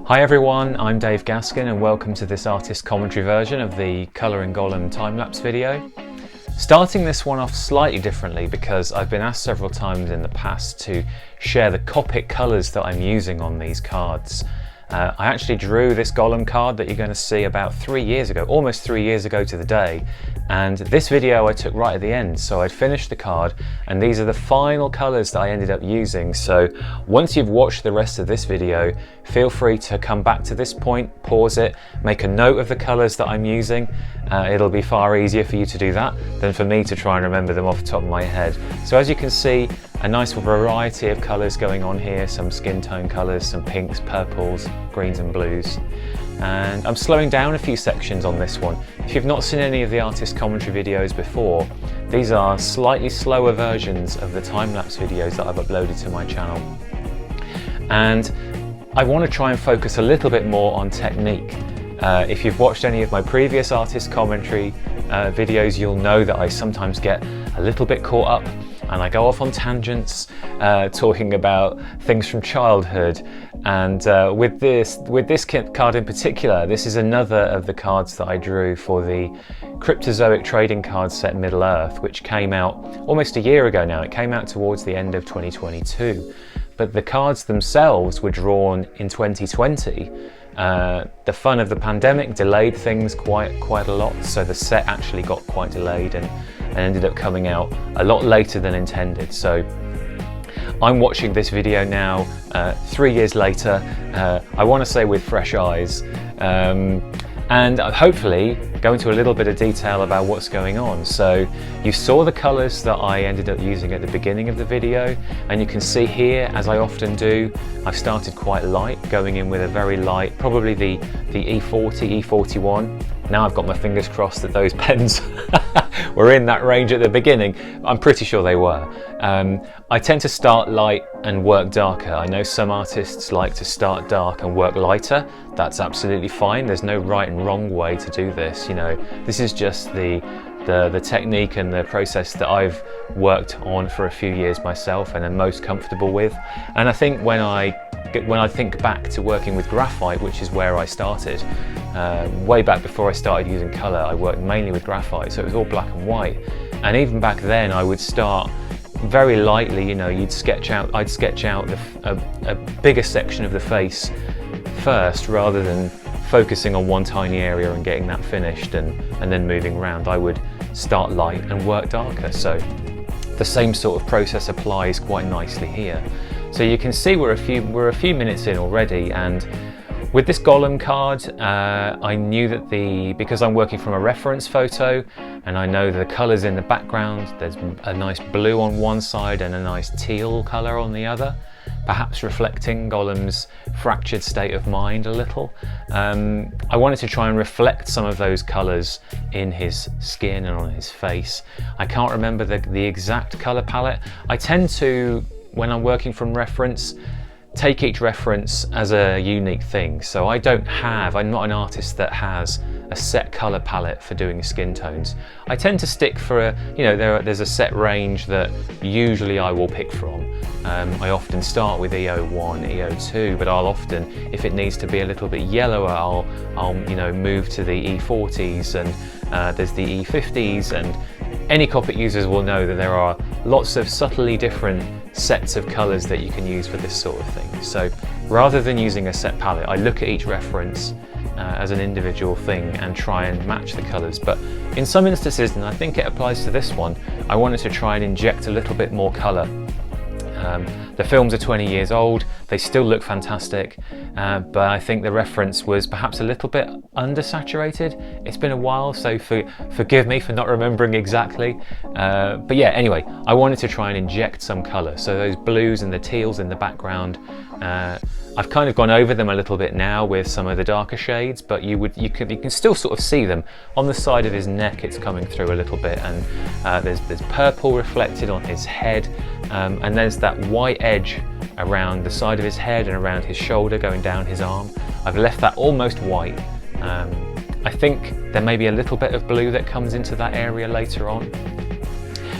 Hi everyone, I'm Dave Gaskin and welcome to this artist commentary version of the Colouring Gollum time-lapse video. Starting this one off slightly differently because I've been asked several times in the past to share the Copic colours that I'm using on these cards. I actually drew this Gollum card that you're going to see about 3 years ago, almost 3 years ago to the day, and this video I took right at the end, so I'd finished the card and these are the final colours that I ended up using. So once you've watched the rest of this video, feel free to come back to this point, pause it, make a note of the colours that I'm using. It'll be far easier for you to do that than for me to try and remember them off the top of my head. So as you can see, a nice variety of colours going on here, some skin tone colours, some pinks, purples, greens and blues. And I'm slowing down a few sections on this one. If you've not seen any of the artist commentary videos before, these are slightly slower versions of the time-lapse videos that I've uploaded to my channel. And I want to try and focus a little bit more on technique. If you've watched any of my previous artist commentary videos, you'll know that I sometimes get a little bit caught up and I go off on tangents talking about things from childhood. And with this card in particular, this is another of the cards that I drew for the Cryptozoic trading card set Middle-earth, which came out almost a year ago now. It came out towards the end of 2022, but the cards themselves were drawn in 2020. The fun of the pandemic delayed things quite a lot, so the set actually got quite delayed and ended up coming out a lot later than intended. So I'm watching this video now 3 years later, I want to say with fresh eyes, and hopefully go into a little bit of detail about what's going on. So you saw the colours that I ended up using at the beginning of the video, and you can see here, as I often do, I've started quite light, going in with a very light, probably the E40, E41. Now I've got my fingers crossed that those pens were in that range at the beginning. I'm pretty sure they were. I tend to start light and work darker. I know some artists like to start dark and work lighter. That's absolutely fine. There's no right and wrong way to do this. You know, this is just the technique and the process that I've worked on for a few years myself and am most comfortable with. And I think when I think back to working with graphite, which is where I started, way back before I started using colour, I worked mainly with graphite, so it was all black and white. And even back then I would start very lightly, you know, I'd sketch out a bigger section of the face first rather than focusing on one tiny area and getting that finished and then moving around. I would start light and work darker, so the same sort of process applies quite nicely here. So you can see we're a few minutes in already, and with this Gollum card, I knew that because I'm working from a reference photo and I know the colours in the background, there's a nice blue on one side and a nice teal colour on the other, perhaps reflecting Gollum's fractured state of mind a little. I wanted to try and reflect some of those colours in his skin and on his face. I can't remember the exact colour palette. I tend to, when I'm working from reference, take each reference as a unique thing. So I'm not an artist that has a set colour palette for doing skin tones. I tend to stick for there's a set range that usually I will pick from. I often start with E01, E02, but I'll often, if it needs to be a little bit yellower, I'll move to the E40s, and there's the E50s, and any Copic users will know that there are lots of subtly different sets of colours that you can use for this sort of thing. So rather than using a set palette, I look at each reference as an individual thing and try and match the colours. But in some instances, and I think it applies to this one, I wanted to try and inject a little bit more colour. The films are 20 years old, they still look fantastic, but I think the reference was perhaps a little bit undersaturated. It's been a while, so forgive me for not remembering exactly. But yeah, anyway, I wanted to try and inject some colour. So those blues and the teals in the background, I've kind of gone over them a little bit now with some of the darker shades, but you can still sort of see them. On the side of his neck it's coming through a little bit, and there's purple reflected on his head, and there's that white edge around the side of his head and around his shoulder going down his arm. I've left that almost white. I think there may be a little bit of blue that comes into that area later on.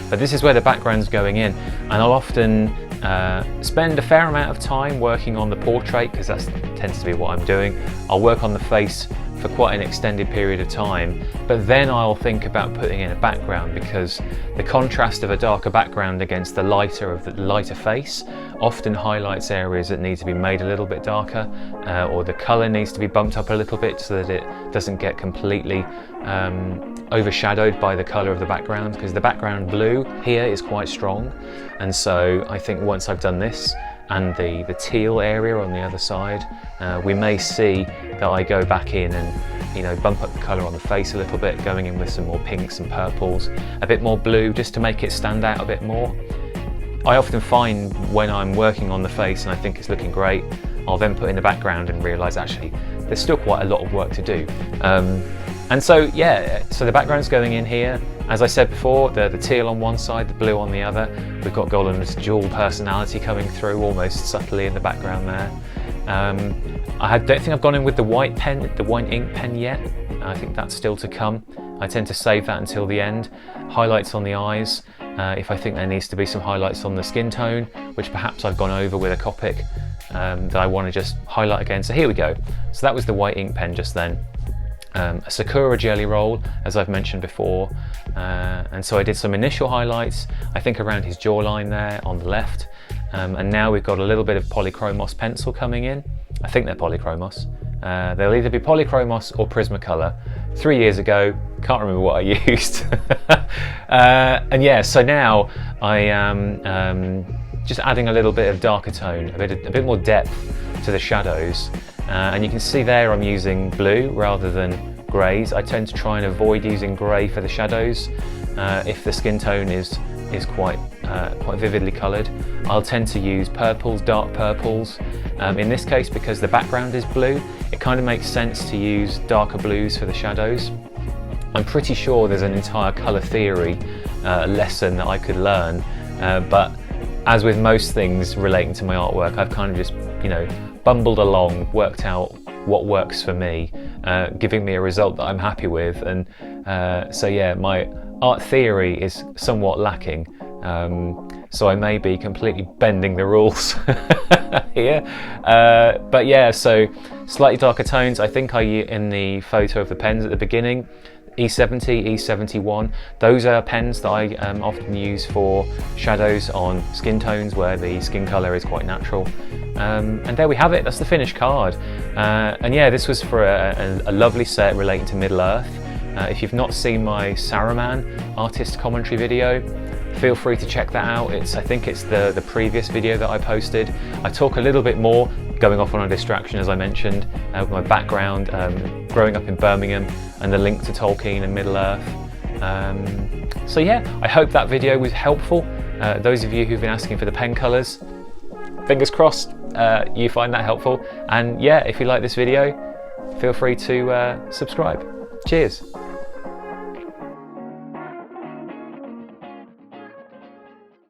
But this is where the background's going in, and I'll often spend a fair amount of time working on the portrait, because that tends to be what I'm doing. I'll work on the face for quite an extended period of time, but then I'll think about putting in a background, because the contrast of a darker background against the lighter face often highlights areas that need to be made a little bit darker, or the colour needs to be bumped up a little bit so that it doesn't get completely overshadowed by the colour of the background, because the background blue here is quite strong. And so I think once I've done this and the teal area on the other side, we may see that I go back in and bump up the colour on the face a little bit, going in with some more pinks and purples, a bit more blue, just to make it stand out a bit more. I often find when I'm working on the face and I think it's looking great, I'll then put in the background and realise actually there's still quite a lot of work to do. And so yeah, so the background's going in here. As I said before, the teal on one side, the blue on the other. We've got Gollum's dual personality coming through almost subtly in the background there. I don't think I've gone in with the white pen, the white ink pen yet. I think that's still to come. I tend to save that until the end. Highlights on the eyes, if I think there needs to be some highlights on the skin tone, which perhaps I've gone over with a Copic, that I want to just highlight again. So here we go. So that was the white ink pen just then. A Sakura jelly roll, as I've mentioned before, and so I did some initial highlights, I think around his jawline there on the left, and now we've got a little bit of Polychromos pencil coming in. I think they're Polychromos. They'll either be Polychromos or Prismacolor. 3 years ago, can't remember what I used. And yeah, so now I am just adding a little bit of darker tone, a bit more depth to the shadows. And you can see there I'm using blue rather than greys. I tend to try and avoid using grey for the shadows. If the skin tone is quite vividly coloured, I'll tend to use purples, dark purples. In this case, because the background is blue, it kind of makes sense to use darker blues for the shadows. I'm pretty sure there's an entire colour theory lesson that I could learn, but as with most things relating to my artwork, I've kind of just, bumbled along, worked out what works for me, giving me a result that I'm happy with. And so yeah, my art theory is somewhat lacking, so I may be completely bending the rules here. But yeah, so slightly darker tones. I think in the photo of the pens at the beginning, E70, E71, those are pens that I often use for shadows on skin tones where the skin colour is quite natural. And there we have it, that's the finished card. And yeah, this was for a lovely set relating to Middle-earth. If you've not seen my Saruman artist commentary video, feel free to check that out. I think it's the previous video that I posted. I talk a little bit more, going off on a distraction as I mentioned, with my background, growing up in Birmingham, and the link to Tolkien and Middle-earth. So yeah, I hope that video was helpful. Those of you who've been asking for the pen colours, fingers crossed you find that helpful. And yeah, if you like this video, feel free to subscribe. Cheers.